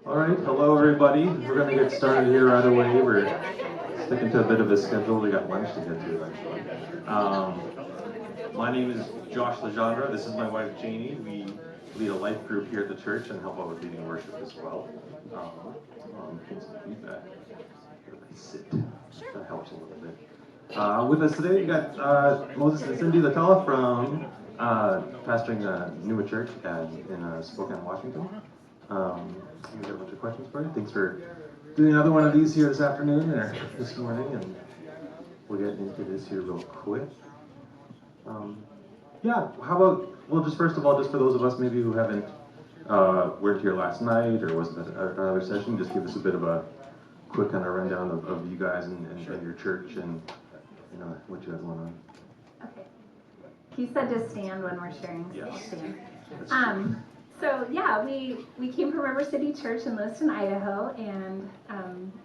All right, hello everybody. We're going to get started here right away. We're sticking to a bit of a schedule. We got lunch to get to eventually. My name is Josh Legendre. This is my wife Janie. We lead a life group here at the church and help out with leading worship as well. Get some feedback. Sit. That helps a little bit. With us today, we got Moses and Cindy Latella from pastoring Neuma Church in Spokane, Washington. We got a bunch of questions for you. Thanks for doing another one of these here this afternoon or this morning, and we'll get into this here real quick. How about, well, just first of all, just for those of us maybe who haven't weren't here last night or wasn't at another session, just give us a bit of a quick kind of rundown of you guys and your church and what you guys want on. Okay. He said to stand when we're sharing. So Yes. stand. So yeah, we came from River City Church in Lewiston, Idaho, and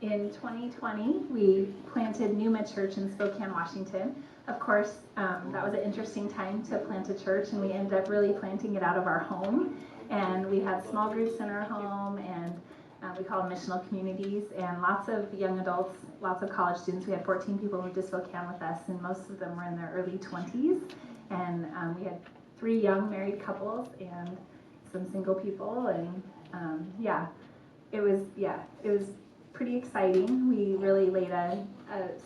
in 2020 we planted Neuma Church in Spokane, Washington. Of course, that was an interesting time to plant a church, and we ended up really planting it out of our home. And we had small groups in our home, and we call them missional communities, and lots of young adults, lots of college students. We had 14 people who moved to Spokane with us, and most of them were in their early 20s. And we had 3 young married couples and some single people, and it was pretty exciting. We really laid a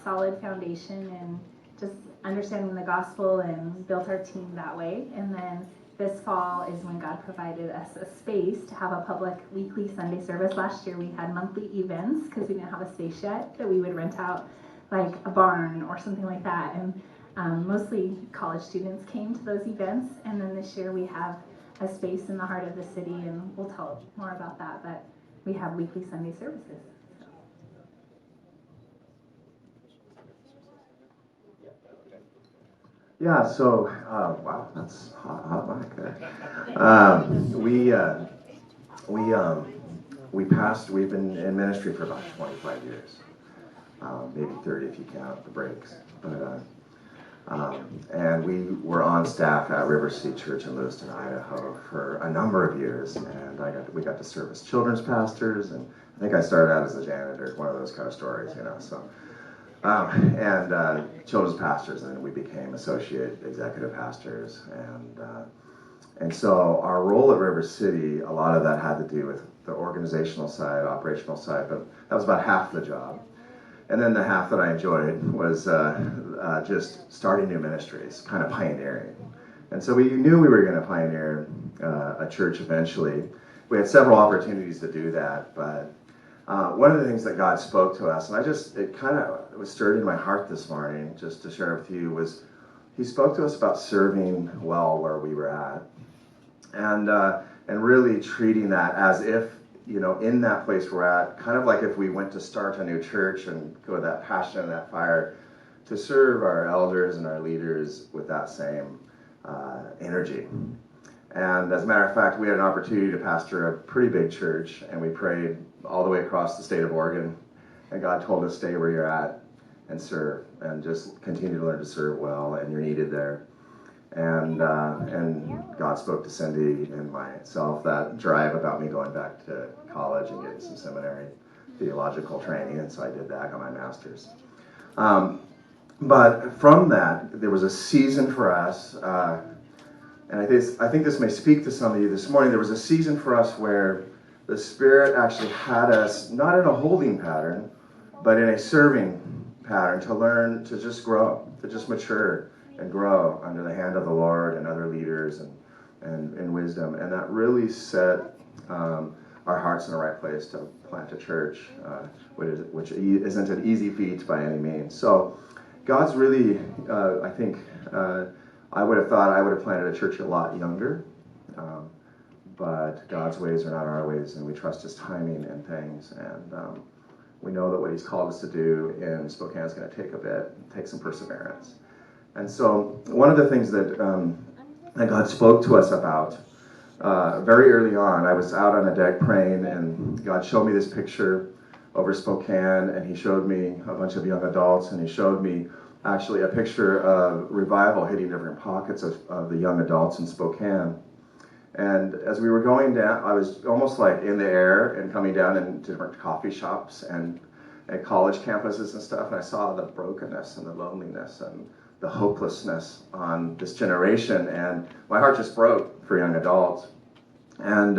solid foundation and just understanding the gospel and built our team that way. And then this fall is when God provided us a space to have a public weekly Sunday service. Last year we had monthly events because we didn't have a space yet that we would rent out, like a barn or something like that. And mostly college students came to those events. And then this year we have a space in the heart of the city, and we'll tell more about that, but we have weekly Sunday services. Yeah, so, wow, that's hot back there. We've been in ministry for about 25 years, maybe 30 if you count the breaks. And we were on staff at River City Church in Lewiston, Idaho for a number of years, and we got to serve as children's pastors, and I think I started out as a janitor, one of those kind of stories, so. Children's pastors, and then we became associate executive pastors, and so our role at River City, a lot of that had to do with the organizational side, operational side, but that was about half the job. And then the half that I enjoyed was just starting new ministries, kind of pioneering. And so we knew we were going to pioneer a church eventually. We had several opportunities to do that, but one of the things that God spoke to us, and it was stirred in my heart this morning, just to share with you, was He spoke to us about serving well where we were at, and really treating that as if, in that place we're at, kind of like if we went to start a new church and go with that passion and that fire, to serve our elders and our leaders with that same energy. And as a matter of fact, we had an opportunity to pastor a pretty big church, and we prayed all the way across the state of Oregon, and God told us, stay where you're at and serve, and just continue to learn to serve well, and you're needed there. And God spoke to Cindy and myself that drive about me going back to college and getting some seminary theological training, and so I did that, got my master's. But from that, there was a season for us, and I think this may speak to some of you this morning. There was a season for us where the Spirit actually had us, not in a holding pattern, but in a serving pattern, to learn to just grow, to just mature and grow under the hand of the Lord and other leaders and wisdom. And that really set our hearts in the right place to plant a church, which isn't an easy feat by any means. So God's really, I think, I would have thought I would have planted a church a lot younger, but God's ways are not our ways, and we trust His timing and things, and we know that what He's called us to do in Spokane is going to take some perseverance. And so one of the things that God spoke to us about very early on, I was out on a deck praying, and God showed me this picture over Spokane, and He showed me a bunch of young adults, and He showed me actually a picture of revival hitting different pockets of the young adults in Spokane. And as we were going down, I was almost like in the air and coming down in different coffee shops and at college campuses and stuff, and I saw the brokenness and the loneliness and the hopelessness on this generation, and my heart just broke for young adults. And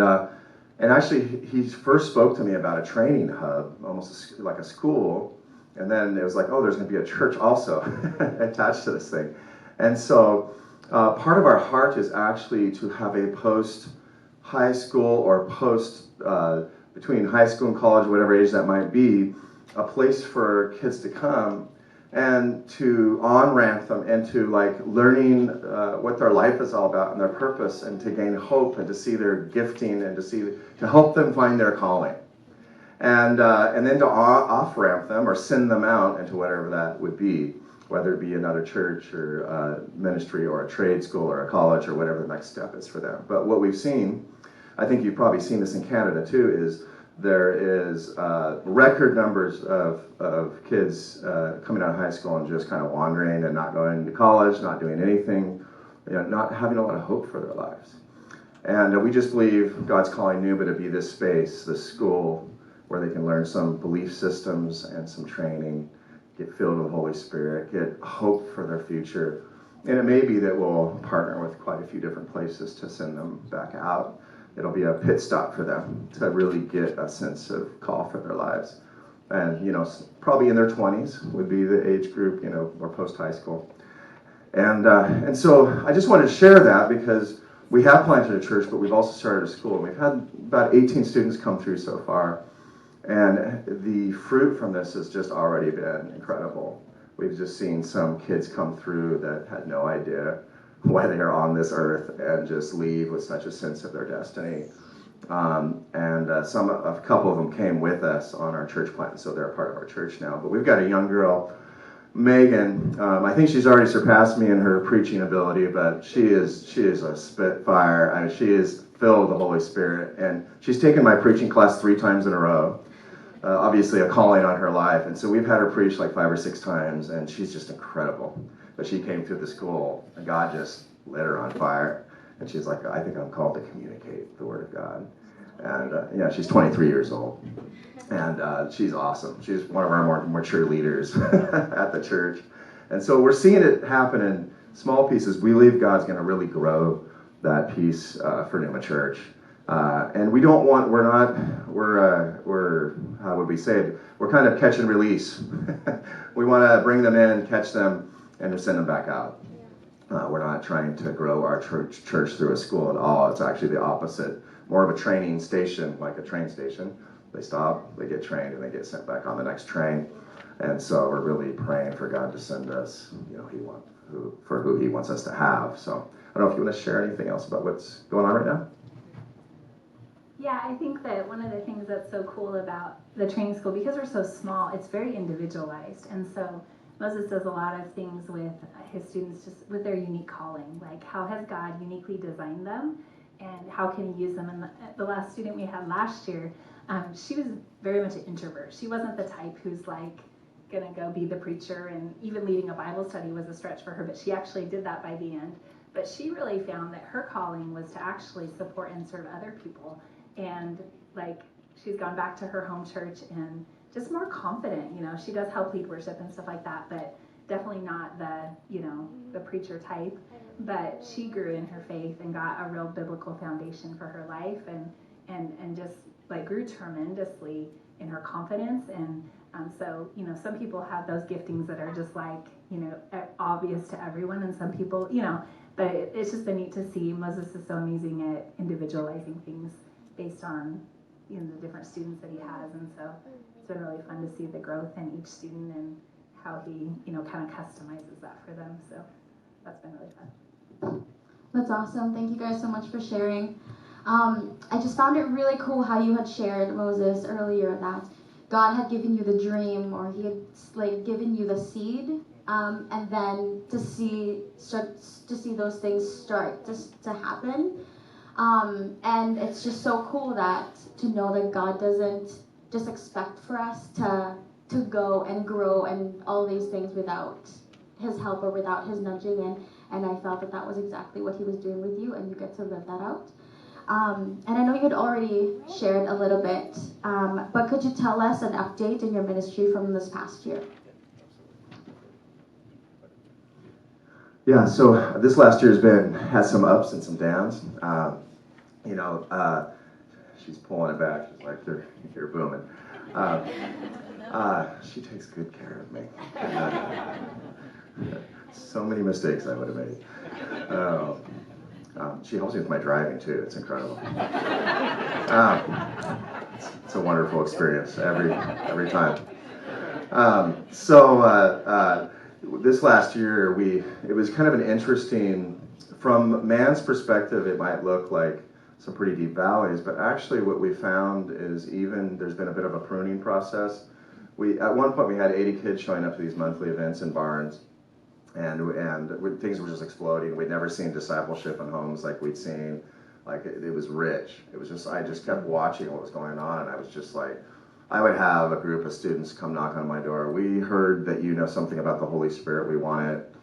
actually, he first spoke to me about a training hub, almost like a school, and then it was like, oh, there's going to be a church also attached to this thing. And so part of our heart is actually to have a post-high school or between high school and college, whatever age that might be, a place for kids to come and to on-ramp them into like learning what their life is all about and their purpose, and to gain hope and to see their gifting and to help them find their calling. And then to off-ramp them or send them out into whatever that would be, whether it be another church or a ministry or a trade school or a college or whatever the next step is for them. But what we've seen, I think you've probably seen this in Canada too, is there is record numbers of kids coming out of high school and just kind of wandering and not going to college, not doing anything, not having a lot of hope for their lives. And we just believe God's calling Neuma to be this space, this school, where they can learn some belief systems and some training, get filled with the Holy Spirit, get hope for their future. And it may be that we'll partner with quite a few different places to send them back out. It'll be a pit stop for them to really get a sense of call for their lives. And, probably in their 20s would be the age group, or post-high school. And so I just wanted to share that because we have planted a church, but we've also started a school. We've had about 18 students come through so far. And the fruit from this has just already been incredible. We've just seen some kids come through that had no idea why they are on this earth and just leave with such a sense of their destiny. A couple of them came with us on our church plant, so they're a part of our church now. But we've got a young girl, Megan. I think she's already surpassed me in her preaching ability, but she is a spitfire. I mean, she is filled with the Holy Spirit, and she's taken my preaching class 3 times in a row. Obviously a calling on her life, and so we've had her preach like 5 or 6 times, and she's just incredible. But she came through the school, and God just lit her on fire, and she's like, I think I'm called to communicate the Word of God. And she's 23 years old, and she's awesome. She's one of our more mature leaders at the church, and so we're seeing it happen in small pieces. We believe God's going to really grow that piece for Neuma Church. And we don't want, we're how would we say it? We're kind of catch and release. We want to bring them in, catch them, and to send them back out. We're not trying to grow our church through a school at all. It's actually the opposite. More of a training station, like a train station. They stop, they get trained, and they get sent back on the next train. And so we're really praying for God to send us, who He wants us to have. So I don't know if you want to share anything else about what's going on right now. Yeah, I think that one of the things that's so cool about the training school, because we're so small, it's very individualized. And so Moses does a lot of things with his students, just with their unique calling. Like, how has God uniquely designed them, and how can He use them? And the last student we had last year, she was very much an introvert. She wasn't the type who's like gonna go be the preacher, and even leading a Bible study was a stretch for her, but she actually did that by the end. But she really found that her calling was to actually support and serve other people. And like, she's gone back to her home church and just more confident. She does help lead worship and stuff like that, but definitely not the preacher type. But she grew in her faith and got a real biblical foundation for her life, and just like grew tremendously in her confidence. And so some people have those giftings that are just like obvious to everyone, and some people but it's just been neat to see. Moses is so amazing at individualizing things based on the different students that he has, and so it's been really fun to see the growth in each student and how he kind of customizes that for them. So that's been really fun. That's awesome. Thank you guys so much for sharing. I just found it really cool how you had shared, Moses, earlier, that God had given you the dream, or He had given you the seed, and then to see those things start to happen. And it's just so cool to know that God doesn't just expect for us to go and grow and all these things without His help or without His nudging. And I felt that was exactly what He was doing with you, and you get to live that out. And I know you'd already shared a little bit, but could you tell us an update in your ministry from this past year? Yeah, so this last year's had some ups and some downs. She's pulling it back. She's like, you're booming. She takes good care of me. So many mistakes I would have made. She helps me with my driving too. It's incredible. It's a wonderful experience every time. This last year, it was kind of an interesting, from man's perspective, it might look like some pretty deep valleys, but actually what we found is there's been a bit of a pruning process. At one point we had 80 kids showing up to these monthly events in barns, and things were just exploding. We'd never seen discipleship in homes like we'd seen. Like it was rich. It was just, I just kept watching what was going on, and I was just like, I would have a group of students come knock on my door. We heard that you know something about the Holy Spirit. We want it,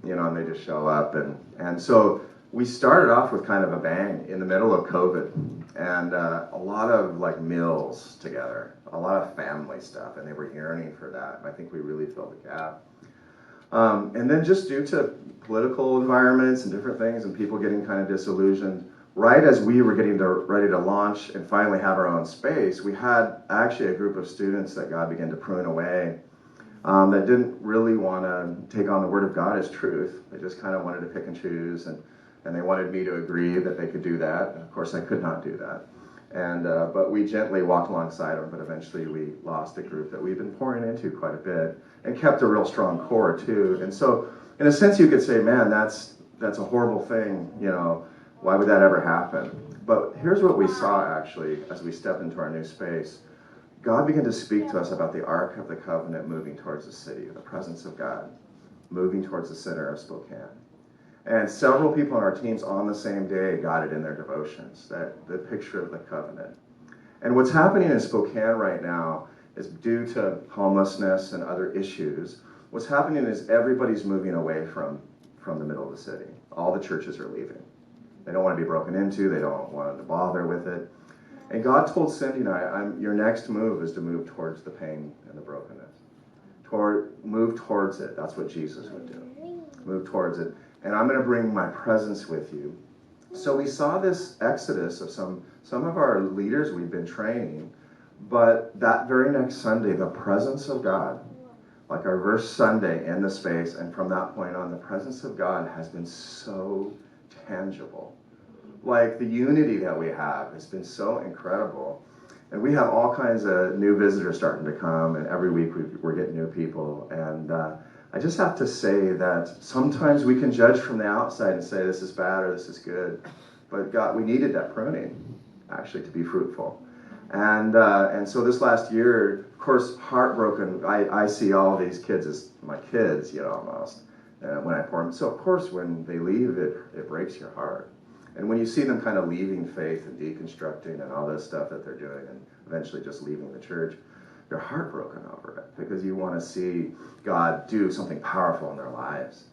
and they just show up. And so we started off with kind of a bang in the middle of COVID, and a lot of like meals together, a lot of family stuff, and they were yearning for that. And I think we really filled the gap. And then just due to political environments and different things and people getting kind of disillusioned, right as we were getting ready to launch and finally have our own space, we had actually a group of students that God began to prune away that didn't really want to take on the Word of God as truth. They just kind of wanted to pick and choose, and they wanted me to agree that they could do that. And of course, I could not do that. But we gently walked alongside them, but eventually we lost a group that we've been pouring into quite a bit and kept a real strong core too. And so, in a sense, you could say, man, that's a horrible thing, why would that ever happen? But here's what we saw actually as we stepped into our new space. God began to speak to us about the Ark of the Covenant moving towards the city, the presence of God moving towards the center of Spokane. And several people on our teams on the same day got it in their devotions, the picture of the covenant. And what's happening in Spokane right now is due to homelessness and other issues. What's happening is everybody's moving away from the middle of the city. All the churches are leaving. They don't want to be broken into. They don't want to bother with it. And God told Cindy and I, your next move is to move towards the pain and the brokenness. Move towards it. That's what Jesus would do. Move towards it. And I'm going to bring my presence with you. So we saw this exodus of some of our leaders we've been training, but that very next Sunday, the presence of God, like our first Sunday in the space, and from that point on, the presence of God has been so tangible. Like the unity that we have has been so incredible. And we have all kinds of new visitors starting to come, and every week we're getting new people. And I just have to say that sometimes we can judge from the outside and say this is bad or this is good. But God, we needed that pruning, actually, to be fruitful. And so this last year, of course, heartbroken, I see all these kids as my kids, almost, when I pour them. So, of course, when they leave, it breaks your heart. And when you see them kind of leaving faith and deconstructing and all this stuff that they're doing and eventually just leaving the church, you're heartbroken over it because you want to see God do something powerful in their lives.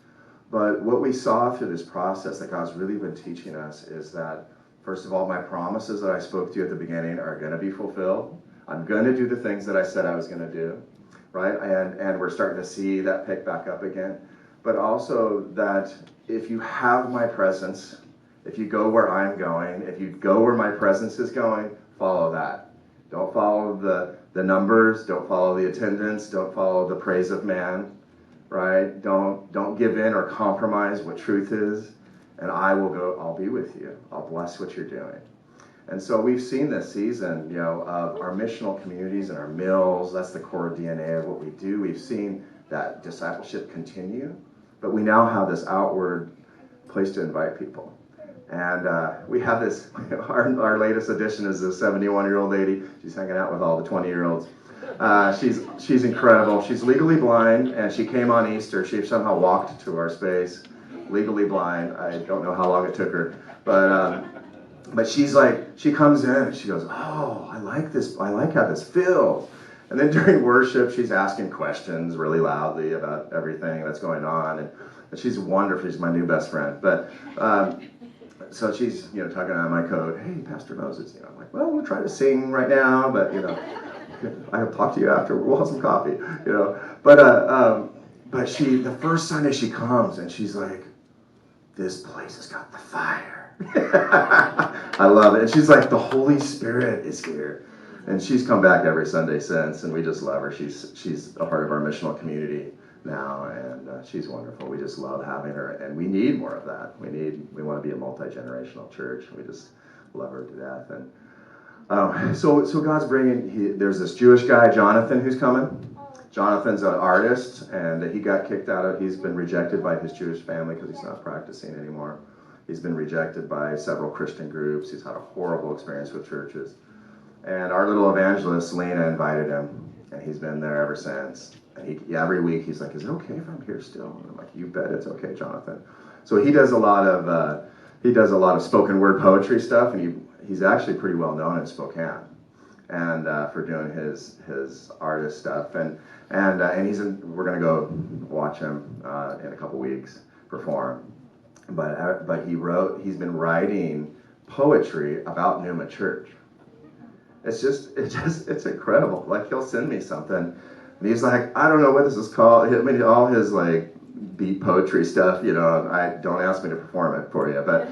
But what we saw through this process that God's really been teaching us is that, first of all, my promises that I spoke to you at the beginning are going to be fulfilled. I'm going to do the things that I said I was going to do, right? And we're starting to see that pick back up again. But also that if you have my presence, if you go where I'm going, if you go where my presence is going, follow that. Don't follow the numbers, don't follow the attendance, don't follow the praise of man, right? Don't give in or compromise what truth is, and I'll be with you. I'll bless what you're doing. And so we've seen this season, of our missional communities and our mills. That's the core DNA of what we do. We've seen that discipleship continue, but we now have this outward place to invite people. And we have this, our latest addition is a 71-year-old lady. She's hanging out with all the 20-year-olds. She's incredible. She's legally blind, and she came on Easter. She somehow walked to our space, legally blind. I don't know how long it took her. But she's like, she comes in and she goes, oh, I like this. I like how this feels. And then during worship, she's asking questions really loudly about everything that's going on. And she's wonderful. She's my new best friend. But so she's, tugging on my coat. Hey, Pastor Moses. I'm like, well, we'll try to sing right now, but I'll talk to you after. We'll have some coffee. But the first Sunday she comes and she's like, this place has got the fire. I love it. And she's like, the Holy Spirit is here. And she's come back every Sunday since, and we just love her. She's a part of our missional community now, and she's wonderful. We just love having her, and we need more of that. We want to be a multi-generational church. We just love her to death. And so God's bringing. There's this Jewish guy, Jonathan, who's coming. Jonathan's an artist, and he got kicked out of. He's been rejected by his Jewish family because he's not practicing anymore. He's been rejected by several Christian groups. He's had a horrible experience with churches. And our little evangelist, Lena, invited him, and he's been there ever since. And every week he's like, is it okay if I'm here still? And I'm like, you bet it's okay, Jonathan. So he does a lot of spoken word poetry stuff, and he's actually pretty well known in Spokane, and for doing his artist stuff. And we're gonna go watch him in a couple weeks perform. But he's been writing poetry about Neuma Church. It's incredible. Like, he'll send me something, and he's like, I don't know what this is called. I mean, all his like beat poetry stuff. I don't ask me to perform it for you, but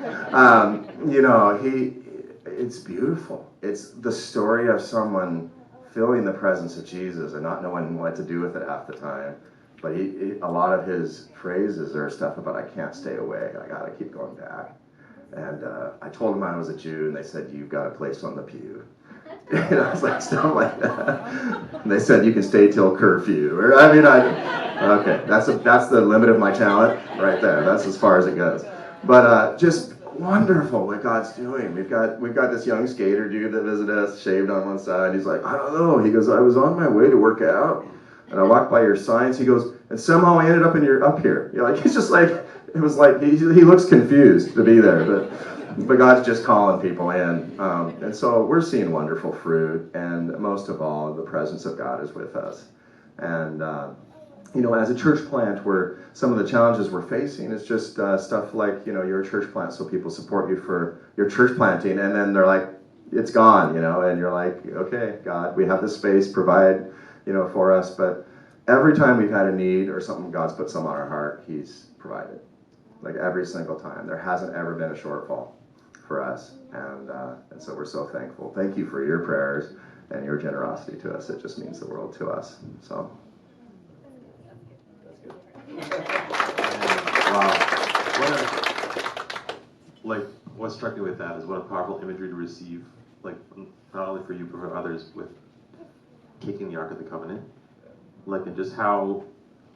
it's beautiful. It's the story of someone feeling the presence of Jesus and not knowing what to do with it half the time. But a lot of his phrases are stuff about, I can't stay away. I gotta keep going back. And I told him I was a Jew, and they said, you've got a place on the pew. I was like, stuff like that. And they said, you can stay till curfew. Okay, that's the limit of my talent right there. That's as far as it goes. But just wonderful what God's doing. We've got this young skater dude that visited us, shaved on one side. He's like, I don't know. He goes, I was on my way to work out, and I walked by your signs. He goes, and somehow I ended up up here. He's just like, it was like, he looks confused to be there, but God's just calling people in. And so we're seeing wonderful fruit, and most of all, the presence of God is with us. And, as a church plant, some of the challenges we're facing is just stuff like, you're a church plant, so people support you for your church planting, and then they're like, it's gone, and you're like, okay, God, we have this space, provide, for us. But every time we've had a need or something, God's put some on our heart, He's provided. Like, every single time. There hasn't ever been a shortfall for us, and so we're so thankful. Thank you for your prayers and your generosity to us. It just means the world to us. So, wow, what struck me with that is what a powerful imagery to receive, like, not only for you but for others, with taking the Ark of the Covenant, and just how,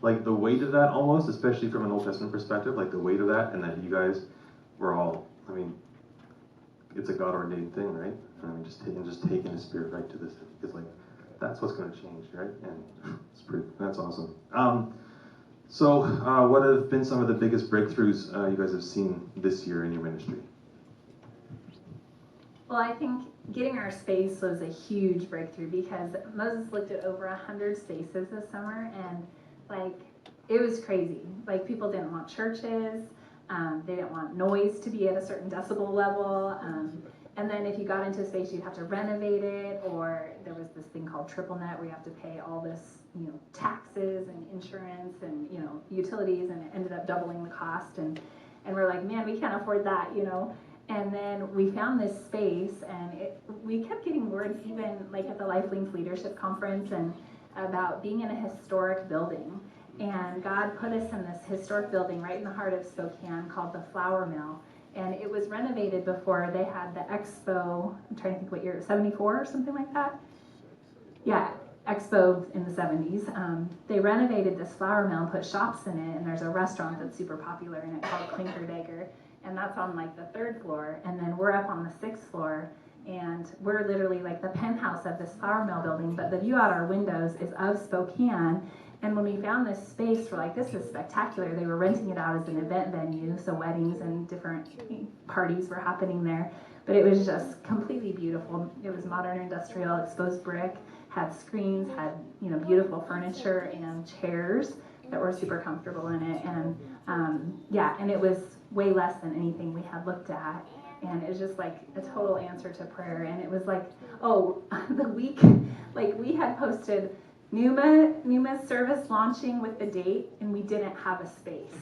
the weight of that almost, especially from an Old Testament perspective, the weight of that, and that you guys were all, it's a God-ordained thing, right? Just taking His Spirit right to this, because that's what's going to change, right? And that's awesome. So what have been some of the biggest breakthroughs you guys have seen this year in your ministry? Well, I think getting our space was a huge breakthrough, because Moses looked at over 100 spaces this summer, and it was crazy. People didn't want churches. They didn't want noise to be at a certain decibel level. And then if you got into a space, you'd have to renovate it, or there was this thing called triple net where you have to pay all this, taxes and insurance and, utilities, and it ended up doubling the cost. And we're like, man, we can't afford that, And then we found this space, and we kept getting words even at the LifeLink Leadership Conference and about being in a historic building. And God put us in this historic building right in the heart of Spokane called the Flour Mill. And it was renovated before they had the Expo, I'm trying to think what year, 74 or something like that? Yeah, Expo in the 70s. They renovated this flour mill and put shops in it, and there's a restaurant that's super popular in it called Clinker Dagger. And that's on the 3rd floor, and then we're up on the 6th floor, and we're literally the penthouse of this flour mill building, but the view out our windows is of Spokane. And when we found this space, we're like, this is spectacular. They were renting it out as an event venue, so weddings and different parties were happening there. But it was just completely beautiful. It was modern industrial, exposed brick, had screens, had beautiful furniture and chairs that were super comfortable in it. And and it was way less than anything we had looked at. And it was just like a total answer to prayer. And it was like, oh, the week, like we had posted Neuma's service launching with the date, and we didn't have a space.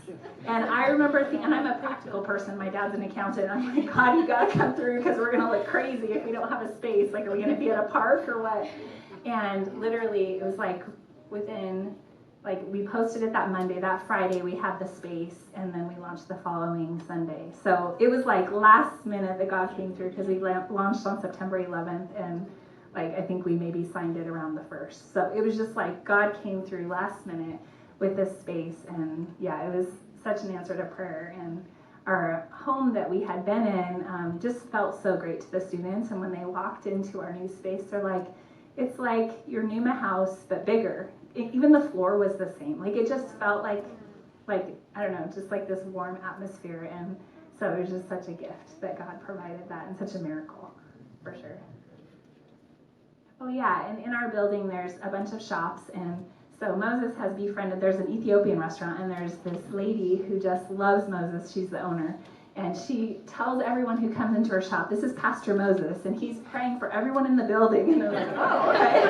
And I remember thinking, and I'm a practical person, my dad's an accountant, and I'm like, God, you gotta come through because we're gonna look crazy if we don't have a space. Like, are we gonna be at a park or what? And literally, it was like within, like we posted it that Monday, that Friday we had the space, and then we launched the following Sunday. So it was like last minute that God came through, because we launched on September 11th, and like I think we maybe signed it around the 1st. So it was just like God came through last minute with this space, and yeah, it was such an answer to prayer. And our home that we had been in just felt so great to the students, and when they walked into our new space, they're like, it's like your Neuma house but bigger. Even the floor was the same. Like it just felt like I don't know, just like this warm atmosphere. And so it was just such a gift that God provided that, and such a miracle for sure. Oh yeah, and in our building there's a bunch of shops, and so Moses has befriended, there's an Ethiopian restaurant, and there's this lady who just loves Moses. She's the owner, and she tells everyone who comes into her shop, this is Pastor Moses, and he's praying for everyone in the building. And they're like, oh, okay.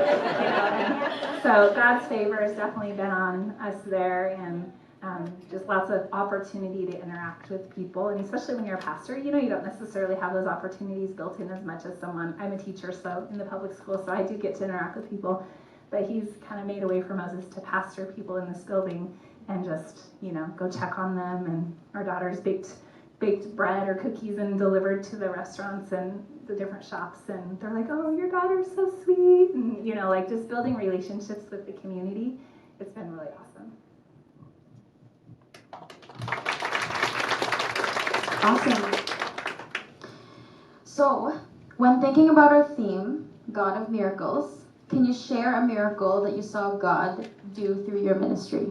And so God's favor has definitely been on us there, and just lots of opportunity to interact with people. And especially when you're a pastor, you don't necessarily have those opportunities built in as much as someone. I'm a teacher, so in the public school, so I do get to interact with people. But he's kind of made a way for Moses to pastor people in this building and just, go check on them. And our daughters baked bread or cookies and delivered to the restaurants and the different shops. And they're like, oh, your daughter's so sweet. And, like just building relationships with the community. It's been really awesome. Awesome. So, when thinking about our theme, God of Miracles, can you share a miracle that you saw God do through your ministry?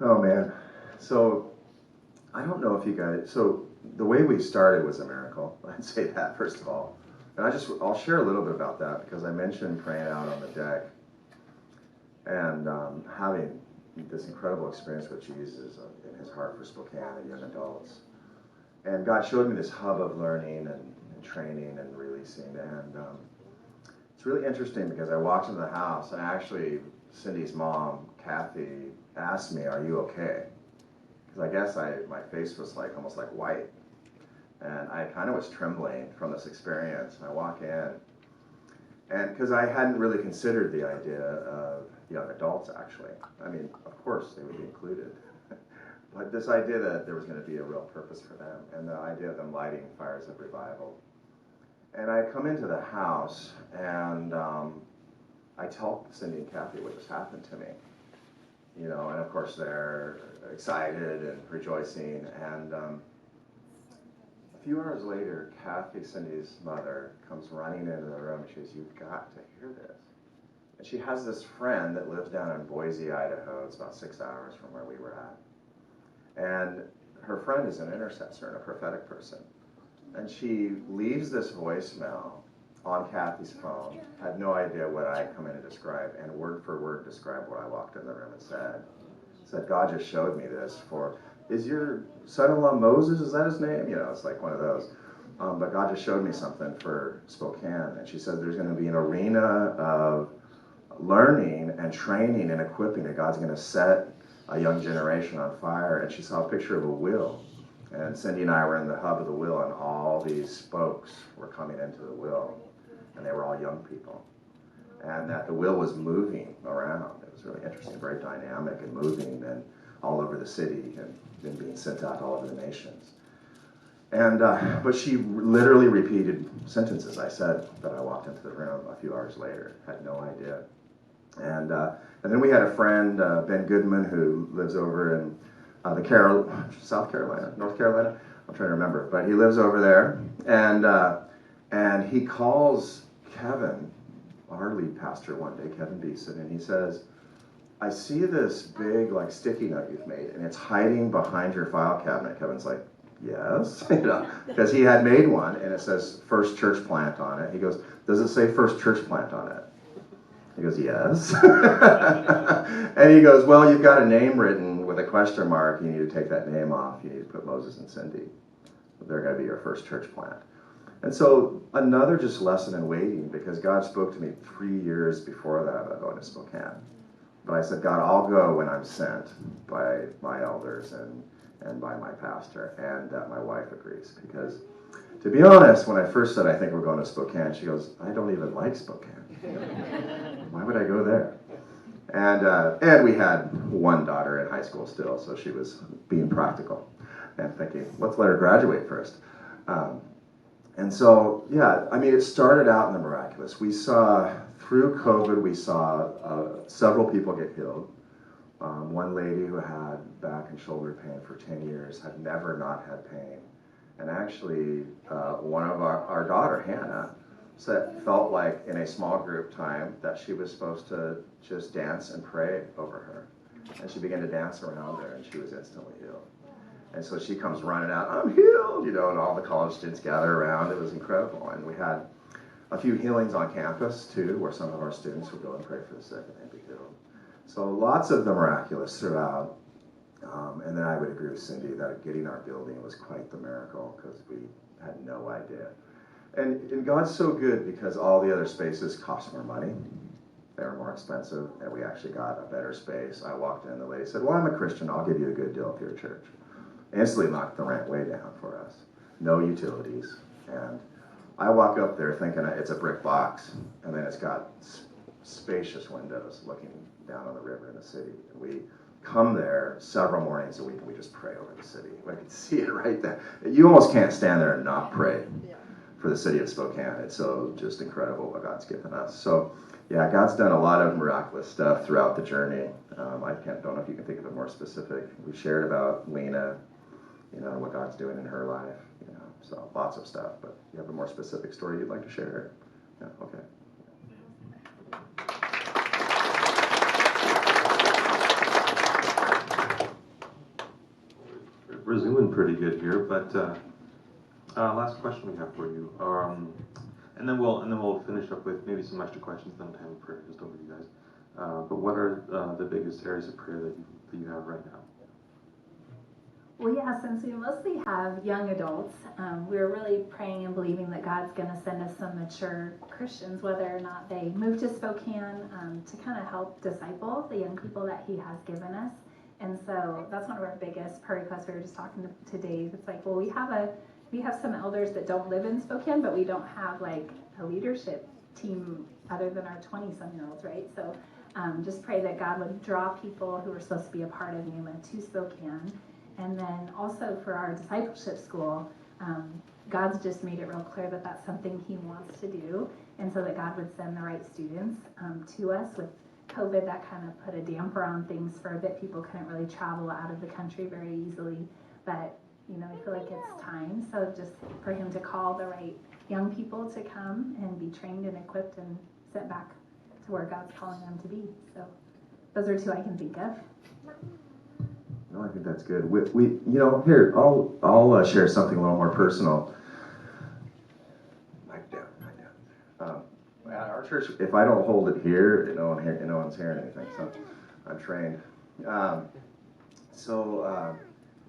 Oh man, so I don't know if you guys, so the way we started was a miracle. I'd say that first of all. And I'll share a little bit about that, because I mentioned praying out on the deck and having this incredible experience with Jesus in his heart for Spokane and young adults. And God showed me this hub of learning and training and releasing. And it's really interesting, because I walked into the house, and actually Cindy's mom, Kathy, asked me, are you okay? Because I guess my face was almost like white. And I kind of was trembling from this experience. And I walk in, and because I hadn't really considered the idea of young adults, actually. I mean, of course they would be included. But this idea that there was going to be a real purpose for them, and the idea of them lighting fires of revival. And I come into the house, and I tell Cindy and Kathy what just happened to me. And of course they're excited and rejoicing. And a few hours later, Kathy, Cindy's mother, comes running into the room. She says, you've got to hear this. And she has this friend that lives down in Boise, Idaho. It's about 6 hours from where we were at. And her friend is an intercessor and a prophetic person. And she leaves this voicemail on Kathy's phone. Had no idea what I come in to describe, and word for word described what I walked in the room and said. Said, God just showed me this is your son-in-law Moses, is that his name? It's like one of those. But God just showed me something for Spokane. And she said there's going to be an arena of learning and training and equipping, and God's going to set a young generation on fire. And she saw a picture of a wheel. And Cindy and I were in the hub of the wheel, and all these spokes were coming into the wheel. And they were all young people. And that the wheel was moving around. It was really interesting, very dynamic and moving, and all over the city, and then being sent out all over the nations. And but she literally repeated sentences I said that I walked into the room a few hours later. Had no idea. And then we had a friend, Ben Goodman, who lives over in North Carolina. I'm trying to remember, but he lives over there. And he calls Kevin, our lead pastor, one day, Kevin Beeson, and he says, I see this big sticky note you've made, and it's hiding behind your file cabinet. Kevin's like, yes, because he had made one, and it says First Church Plant on it. He goes, does it say First Church Plant on it? He goes, yes. And he goes, well, you've got a name written with a question mark. You need to take that name off. You need to put Moses and Cindy. They're going to be your first church plant. And so another just lesson in waiting, because God spoke to me 3 years before that about going to Spokane. But I said, God, I'll go when I'm sent by my elders and by my pastor. And my wife agrees. Because, to be honest, when I first said, I think we're going to Spokane, she goes, I don't even like Spokane. Why would I go there? And we had one daughter in high school still, so she was being practical and thinking, let's let her graduate first. And so, yeah, I mean, it started out in the miraculous. We saw, through COVID, we saw several people get healed. One lady who had back and shoulder pain for 10 years had never not had pain. And actually, one of our daughter, Hannah, felt like in a small group time that she was supposed to just dance and pray over her. And she began to dance around her, and she was instantly healed. And so she comes running out, I'm healed, and all the college students gather around. It was incredible. And we had a few healings on campus, too, where some of our students would go and pray for the sick and they'd be healed. So lots of the miraculous throughout. And then I would agree with Cindy that getting our building was quite the miracle, because we had no idea. And God's so good, because all the other spaces cost more money. They were more expensive, and we actually got a better space. I walked in, the lady said, well, I'm a Christian, I'll give you a good deal for your church. Instantly knocked the rent way down for us. No utilities. And I walk up there thinking it's a brick box, and then it's got spacious windows looking down on the river in the city. And we come there several mornings a week, and we just pray over the city. I could see it right there. You almost can't stand there and not pray for the city of Spokane. It's so just incredible what God's given us. So, yeah, God's done a lot of miraculous stuff throughout the journey. Don't know if you can think of it more specific. We shared about Lena, what God's doing in her life, so lots of stuff. But you have a more specific story you'd like to share? Yeah, okay. We're zooming pretty good here, but last question we have for you, and then we'll finish up with maybe some extra questions. Then we'll have a prayer just over you guys. But what are the biggest areas of prayer that you have right now? Well, yeah, since we mostly have young adults, we're really praying and believing that God's going to send us some mature Christians, whether or not they move to Spokane, to kind of help disciple the young people that He has given us. And so that's one of our biggest prayer requests. We were just talking to Dave. It's like, well, we have some elders that don't live in Spokane, but we don't have like a leadership team other than our 20-some-year-olds, right? So just pray that God would draw people who are supposed to be a part of Neuma to Spokane. And then also for our discipleship school, God's just made it real clear that that's something He wants to do. And so that God would send the right students to us. With COVID, that kind of put a damper on things for a bit. People couldn't really travel out of the country very easily. But, I feel like it's time. So just for Him to call the right young people to come and be trained and equipped and sent back to where God's calling them to be. So those are two I can think of. No, I think that's good. Here, I'll share something a little more personal. Mic down. At our church, if I don't hold it here, no one's hearing anything. So I'm trained.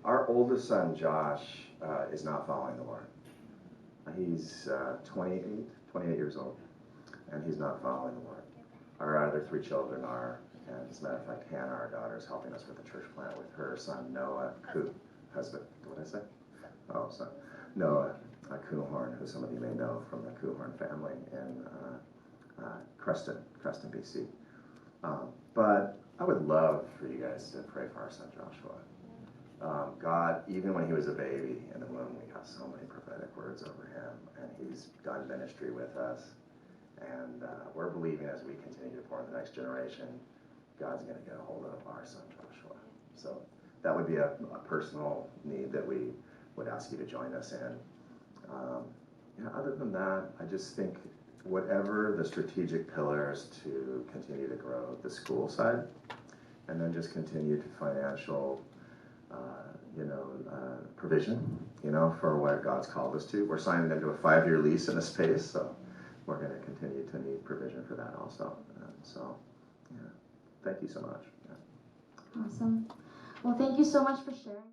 Our oldest son, Josh, is not following the Lord. He's 28 years old, and he's not following the Lord. Our other three children are. And as a matter of fact, Hannah, our daughter, is helping us with the church plant with her son, Noah, husband, what did I say? Oh, son. Noah Kuhlhorn, who some of you may know from the Kuhlhorn family in Creston, BC. But I would love for you guys to pray for our son, Joshua. God, even when he was a baby in the womb, we got so many prophetic words over him, and he's done ministry with us. And we're believing as we continue to pour in the next generation, God's going to get a hold of our son Joshua. So that would be a personal need that we would ask you to join us in. Other than that, I just think whatever the strategic pillars to continue to grow the school side, and then just continue to financial, provision, for what God's called us to. We're signing into a 5-year lease in a space, so we're going to continue to need provision for that also. So, yeah, thank you so much. Yeah. Awesome. Well, thank you so much for sharing.